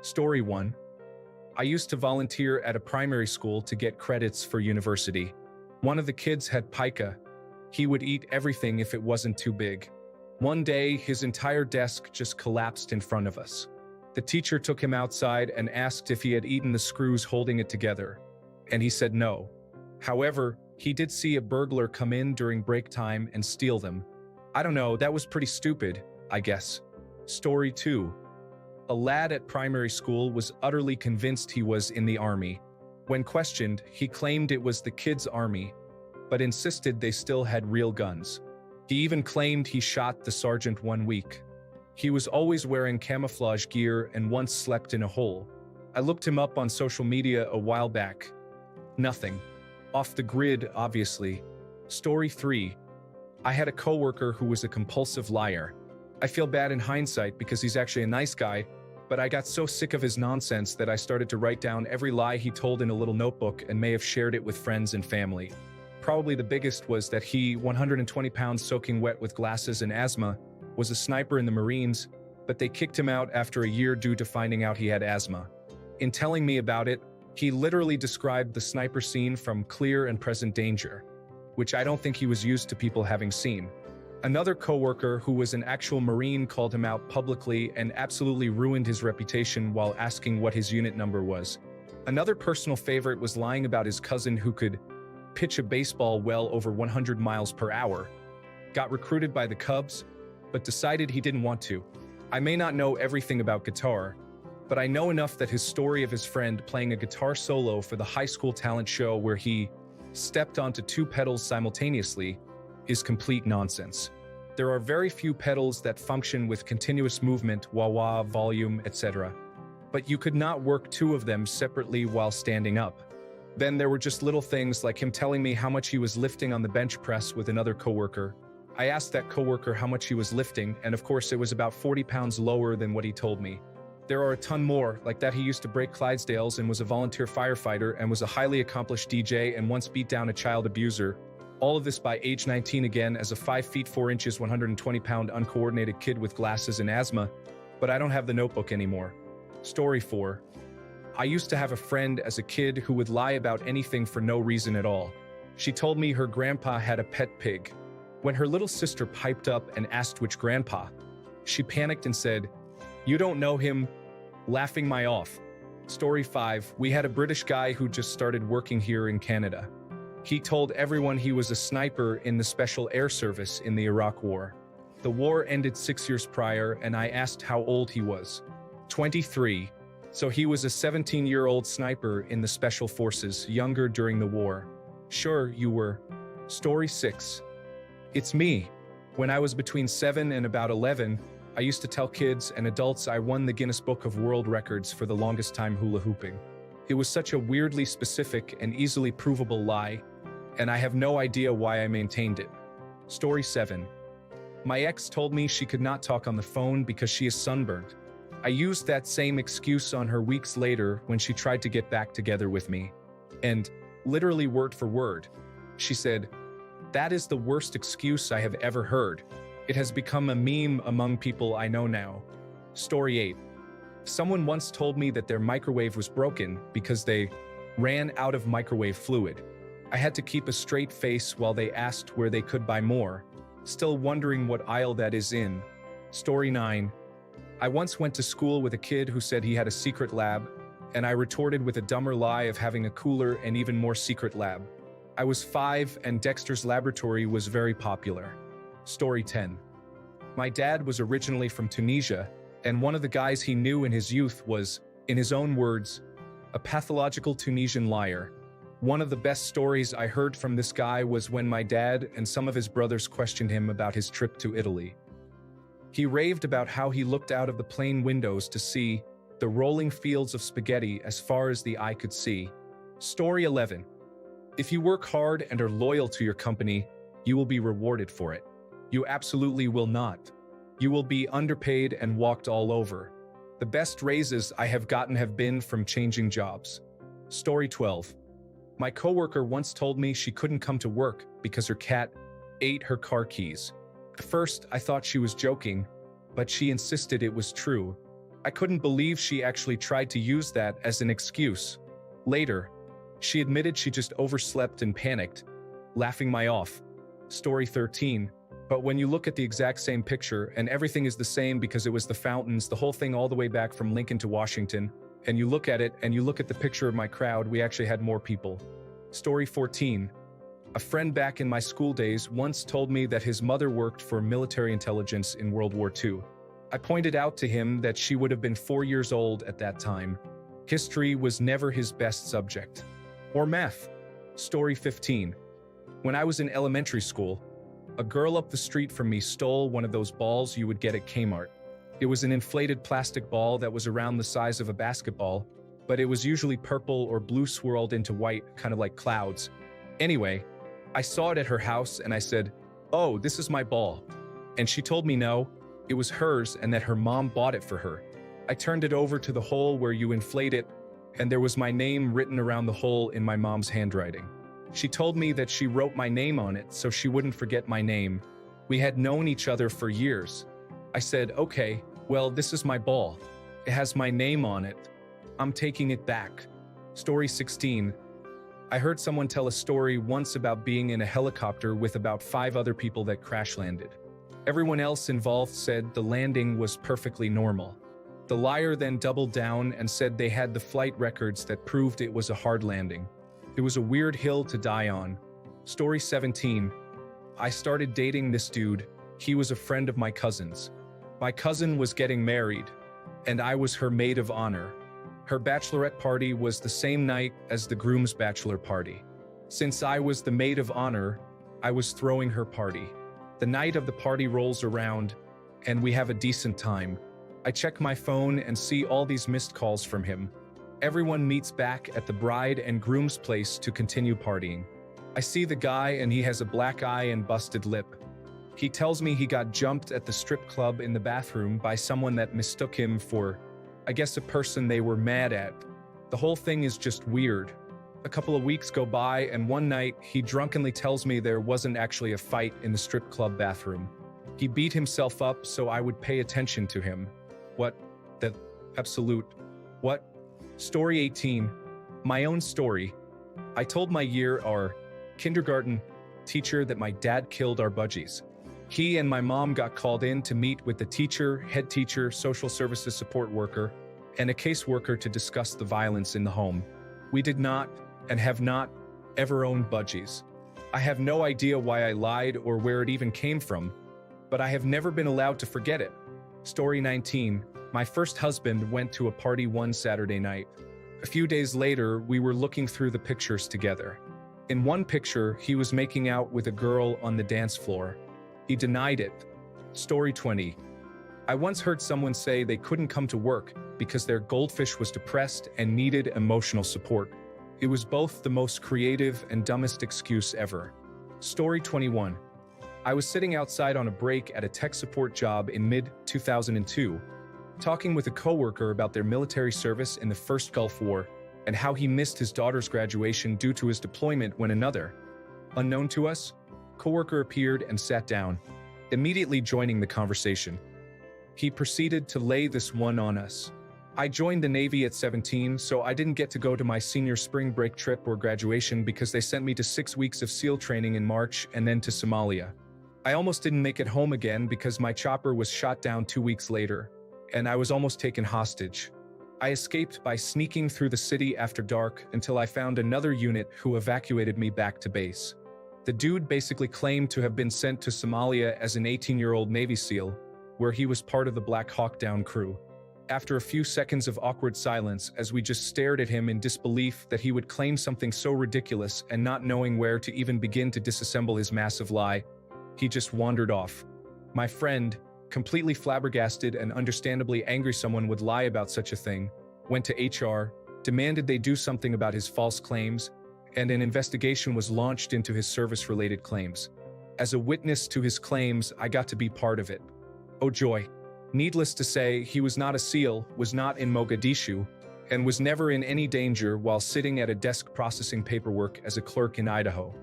Story 1. I used to volunteer at a primary school to get credits for university. One of the kids had pica. He would eat everything if it wasn't too big. One day, his entire desk just collapsed in front of us. The teacher took him outside and asked if he had eaten the screws holding it together, and he said no. However, he did see a burglar come in during break time and steal them. I don't know, that was pretty stupid, I guess. Story 2. A lad at primary school was utterly convinced he was in the army. When questioned, he claimed it was the kids' army, but insisted they still had real guns. He even claimed he shot the sergeant one week. He was always wearing camouflage gear and once slept in a hole. I looked him up on social media a while back. Nothing. Off the grid, obviously. Story 3. I had a coworker who was a compulsive liar. I feel bad in hindsight because he's actually a nice guy, but I got so sick of his nonsense that I started to write down every lie he told in a little notebook and may have shared it with friends and family. Probably the biggest was that he, 120 pounds soaking wet with glasses and asthma, was a sniper in the Marines, but they kicked him out after a year due to finding out he had asthma. In telling me about it, he literally described the sniper scene from Clear and Present Danger, which I don't think he was used to people having seen. Another coworker who was an actual Marine called him out publicly and absolutely ruined his reputation while asking what his unit number was. Another personal favorite was lying about his cousin who could pitch a baseball well over 100 miles per hour. Got recruited by the Cubs, but decided he didn't want to. I may not know everything about guitar, but I know enough that his story of his friend playing a guitar solo for the high school talent show where he stepped onto two pedals simultaneously is complete nonsense. There are very few pedals that function with continuous movement, wah-wah, volume, etc. But you could not work two of them separately while standing up. Then there were just little things like him telling me how much he was lifting on the bench press with another coworker. I asked that coworker how much he was lifting, and of course it was about 40 pounds lower than what he told me. There are a ton more, like that he used to break Clydesdales and was a volunteer firefighter and was a highly accomplished DJ and once beat down a child abuser. All of this by age 19 again as a 5 feet 4 inches, 120-pound uncoordinated kid with glasses and asthma, but I don't have the notebook anymore. Story 4. I used to have a friend as a kid who would lie about anything for no reason at all. She told me her grandpa had a pet pig. When her little sister piped up and asked which grandpa, she panicked and said, "You don't know him," laughing my off. Story 5. We had a British guy who just started working here in Canada. He told everyone he was a sniper in the Special Air Service in the Iraq War. The war ended 6 years prior, and I asked how old he was. 23. So he was a 17-year-old sniper in the Special Forces, younger during the war. Sure, you were. Story 6. It's me. When I was between 7 and about 11, I used to tell kids and adults I won the Guinness Book of World Records for the longest time hula hooping. It was such a weirdly specific and easily provable lie, and I have no idea why I maintained it. Story 7. My ex told me she could not talk on the phone because she is sunburned. I used that same excuse on her weeks later when she tried to get back together with me. And, literally word for word, she said, "That is the worst excuse I have ever heard." It has become a meme among people I know now. Story 8. Someone once told me that their microwave was broken because they ran out of microwave fluid. I had to keep a straight face while they asked where they could buy more, still wondering what aisle that is in. Story 9. I once went to school with a kid who said he had a secret lab, and I retorted with a dumber lie of having a cooler and even more secret lab. I was 5 and Dexter's Laboratory was very popular. Story 10. My dad was originally from Tunisia, and one of the guys he knew in his youth was, in his own words, a pathological Tunisian liar. One of the best stories I heard from this guy was when my dad and some of his brothers questioned him about his trip to Italy. He raved about how he looked out of the plane windows to see the rolling fields of spaghetti as far as the eye could see. Story 11. If you work hard and are loyal to your company, you will be rewarded for it. You absolutely will not. You will be underpaid and walked all over. The best raises I have gotten have been from changing jobs. Story 12. My coworker once told me she couldn't come to work because her cat ate her car keys. At first, I thought she was joking, but she insisted it was true. I couldn't believe she actually tried to use that as an excuse. Later, she admitted she just overslept and panicked, laughing my off. Story 13. But when you look at the exact same picture, and everything is the same because it was the fountains, the whole thing all the way back from Lincoln to Washington, and you look at it and you look at the picture of my crowd, we actually had more people. Story 14. A friend back in my school days once told me that his mother worked for military intelligence in World War II. I pointed out to him that she would have been 4 years old at that time. History was never his best subject. Or math. Story 15. When I was in elementary school, a girl up the street from me stole one of those balls you would get at Kmart. It was an inflated plastic ball that was around the size of a basketball, but it was usually purple or blue swirled into white, kind of like clouds. Anyway, I saw it at her house and I said, "Oh, this is my ball." And she told me no, it was hers and that her mom bought it for her. I turned it over to the hole where you inflate it, and there was my name written around the hole in my mom's handwriting. She told me that she wrote my name on it so she wouldn't forget my name. We had known each other for years. I said, "Okay, well, this is my ball. It has my name on it. I'm taking it back." Story 16. I heard someone tell a story once about being in a helicopter with about 5 other people that crash landed. Everyone else involved said the landing was perfectly normal. The liar then doubled down and said they had the flight records that proved it was a hard landing. It was a weird hill to die on. Story 17. I started dating this dude. He was a friend of my cousin's. My cousin was getting married, and I was her maid of honor. Her bachelorette party was the same night as the groom's bachelor party. Since I was the maid of honor, I was throwing her party. The night of the party rolls around, and we have a decent time. I check my phone and see all these missed calls from him. Everyone meets back at the bride and groom's place to continue partying. I see the guy and he has a black eye and busted lip. He tells me he got jumped at the strip club in the bathroom by someone that mistook him for, I guess, a person they were mad at. The whole thing is just weird. A couple of weeks go by and one night he drunkenly tells me there wasn't actually a fight in the strip club bathroom. He beat himself up so I would pay attention to him. What? The absolute what? Story 18. My own story. I told my our kindergarten teacher that my dad killed our budgies. He and my mom got called in to meet with the teacher, head teacher, social services support worker, and a caseworker to discuss the violence in the home. We did not, and have not, ever owned budgies. I have no idea why I lied or where it even came from, but I have never been allowed to forget it. Story 19. My first husband went to a party one Saturday night. A few days later, we were looking through the pictures together. In one picture, he was making out with a girl on the dance floor. He denied it. Story 20. I once heard someone say they couldn't come to work because their goldfish was depressed and needed emotional support. It was both the most creative and dumbest excuse ever. Story 21. I was sitting outside on a break at a tech support job in mid-2002, talking with a coworker about their military service in the first Gulf War and how he missed his daughter's graduation due to his deployment when another, unknown to us, coworker appeared and sat down, immediately joining the conversation. He proceeded to lay this one on us. I joined the Navy at 17, so I didn't get to go to my senior spring break trip or graduation because they sent me to 6 weeks of SEAL training in March and then to Somalia. I almost didn't make it home again because my chopper was shot down 2 weeks later, and I was almost taken hostage. I escaped by sneaking through the city after dark until I found another unit who evacuated me back to base. The dude basically claimed to have been sent to Somalia as an 18-year-old Navy SEAL, where he was part of the Black Hawk Down crew. After a few seconds of awkward silence as we just stared at him in disbelief that he would claim something so ridiculous and not knowing where to even begin to disassemble his massive lie, he just wandered off. My friend, completely flabbergasted and understandably angry someone would lie about such a thing, went to HR, demanded they do something about his false claims, and an investigation was launched into his service-related claims. As a witness to his claims, I got to be part of it. Oh joy. Needless to say, he was not a SEAL, was not in Mogadishu, and was never in any danger while sitting at a desk processing paperwork as a clerk in Idaho.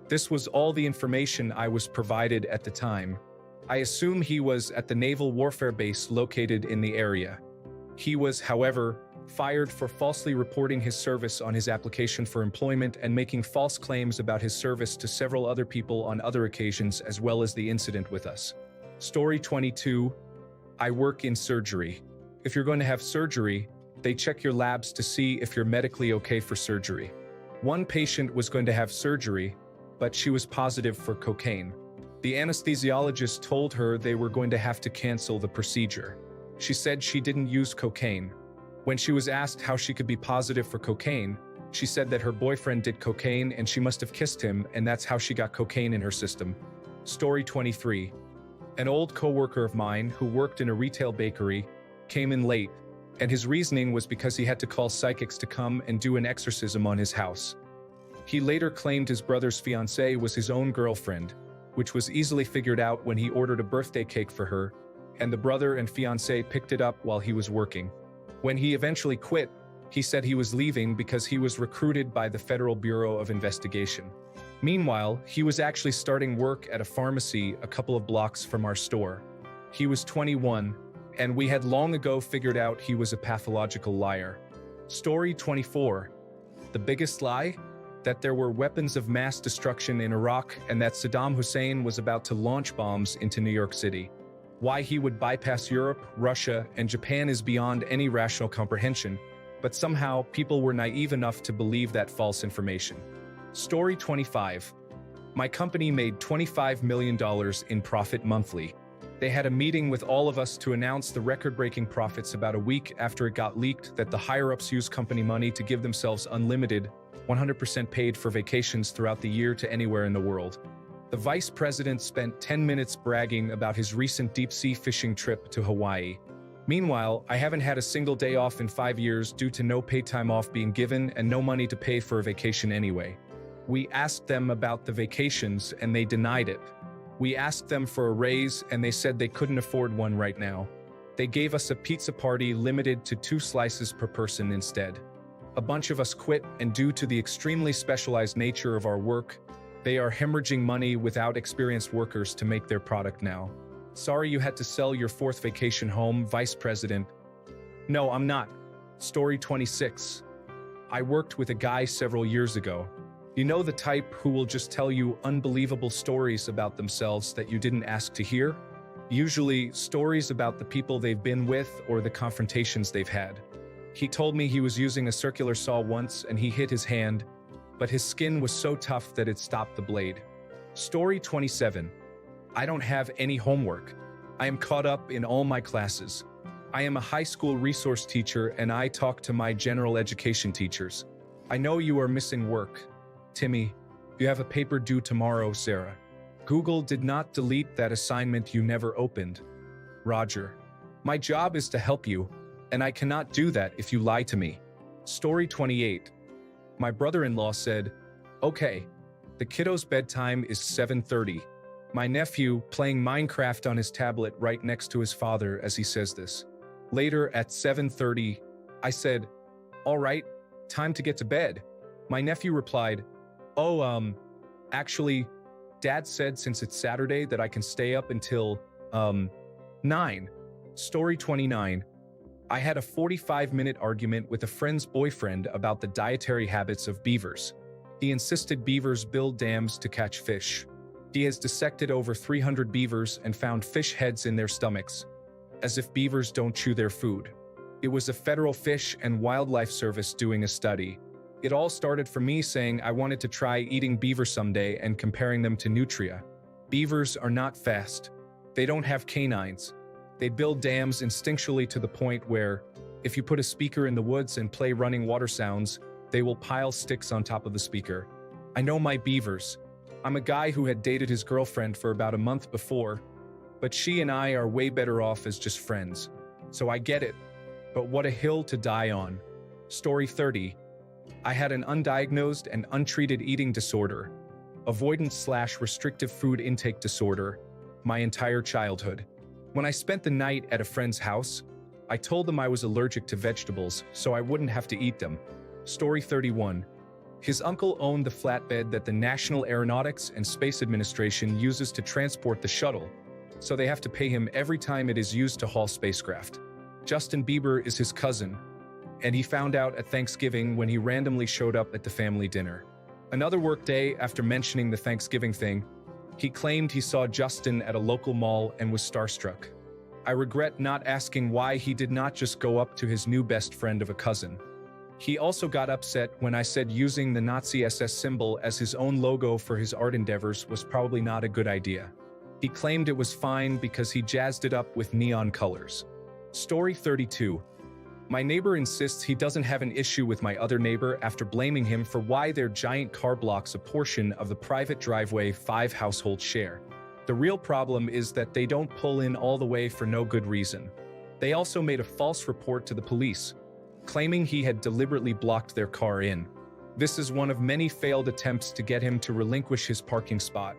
This was all the information I was provided at the time. I assume he was at the Naval Warfare Base located in the area. He was, however, fired for falsely reporting his service on his application for employment and making false claims about his service to several other people on other occasions, as well as the incident with us. Story 22. I work in surgery. If you're going to have surgery, they check your labs to see if you're medically okay for surgery. One patient was going to have surgery, but she was positive for cocaine. The anesthesiologist told her they were going to have to cancel the procedure. She said she didn't use cocaine. When she was asked how she could be positive for cocaine, she said that her boyfriend did cocaine and she must have kissed him, and that's how she got cocaine in her system. Story 23. An old coworker of mine who worked in a retail bakery came in late, and his reasoning was because he had to call psychics to come and do an exorcism on his house. He later claimed his brother's fiancée was his own girlfriend, which was easily figured out when he ordered a birthday cake for her, and the brother and fiancée picked it up while he was working. When he eventually quit, he said he was leaving because he was recruited by the Federal Bureau of Investigation. Meanwhile, he was actually starting work at a pharmacy a couple of blocks from our store. He was 21, and we had long ago figured out he was a pathological liar. Story 24. The biggest lie? That there were weapons of mass destruction in Iraq and that Saddam Hussein was about to launch bombs into New York City. Why he would bypass Europe, Russia, and Japan is beyond any rational comprehension, but somehow people were naive enough to believe that false information. Story 25. My company made $25 million in profit monthly. They had a meeting with all of us to announce the record-breaking profits about a week after it got leaked that the higher-ups used company money to give themselves unlimited, 100% paid for vacations throughout the year to anywhere in the world. The vice president spent 10 minutes bragging about his recent deep-sea fishing trip to Hawaii. Meanwhile, I haven't had a single day off in 5 years due to no paid time off being given and no money to pay for a vacation anyway. We asked them about the vacations and they denied it. We asked them for a raise and they said they couldn't afford one right now. They gave us a pizza party limited to 2 slices per person instead. A bunch of us quit, and due to the extremely specialized nature of our work, they are hemorrhaging money without experienced workers to make their product now. Sorry you had to sell your 4th vacation home, Vice President. No, I'm not. Story 26. I worked with a guy several years ago. You know the type who will just tell you unbelievable stories about themselves that you didn't ask to hear? Usually, stories about the people they've been with or the confrontations they've had. He told me he was using a circular saw once and he hit his hand, but his skin was so tough that it stopped the blade. Story 27. I don't have any homework. I am caught up in all my classes. I am a high school resource teacher and I talk to my general education teachers. I know you are missing work. Timmy, you have a paper due tomorrow, Sarah. Google did not delete that assignment you never opened. Roger. My job is to help you, and I cannot do that if you lie to me. Story 28. My brother-in-law said, okay, the kiddo's bedtime is 7:30. My nephew playing Minecraft on his tablet right next to his father as he says this. Later at 7:30, I said, all right, time to get to bed. My nephew replied, oh, actually, Dad said since it's Saturday that I can stay up until, 9. Story 29. I had a 45-minute argument with a friend's boyfriend about the dietary habits of beavers. He insisted beavers build dams to catch fish. He has dissected over 300 beavers and found fish heads in their stomachs, as if beavers don't chew their food. It was a Federal Fish and Wildlife Service doing a study. It all started from me saying I wanted to try eating beaver someday and comparing them to nutria. Beavers are not fast. They don't have canines. They build dams instinctually to the point where, if you put a speaker in the woods and play running water sounds, they will pile sticks on top of the speaker. I know my beavers. I'm a guy who had dated his girlfriend for about a month before, but she and I are way better off as just friends. So I get it. But what a hill to die on. Story 30. I had an undiagnosed and untreated eating disorder, avoidance/restrictive food intake disorder, my entire childhood. When I spent the night at a friend's house, I told them I was allergic to vegetables so I wouldn't have to eat them. Story 31. His uncle owned the flatbed that the National Aeronautics and Space Administration uses to transport the shuttle, so they have to pay him every time it is used to haul spacecraft. Justin Bieber is his cousin, and he found out at Thanksgiving when he randomly showed up at the family dinner. Another workday after mentioning the Thanksgiving thing, he claimed he saw Justin at a local mall and was starstruck. I regret not asking why he did not just go up to his new best friend of a cousin. He also got upset when I said using the Nazi SS symbol as his own logo for his art endeavors was probably not a good idea. He claimed it was fine because he jazzed it up with neon colors. Story 32. My neighbor insists he doesn't have an issue with my other neighbor after blaming him for why their giant car blocks a portion of the private driveway 5 households share. The real problem is that they don't pull in all the way for no good reason. They also made a false report to the police, claiming he had deliberately blocked their car in. This is one of many failed attempts to get him to relinquish his parking spot,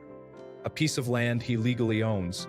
a piece of land he legally owns.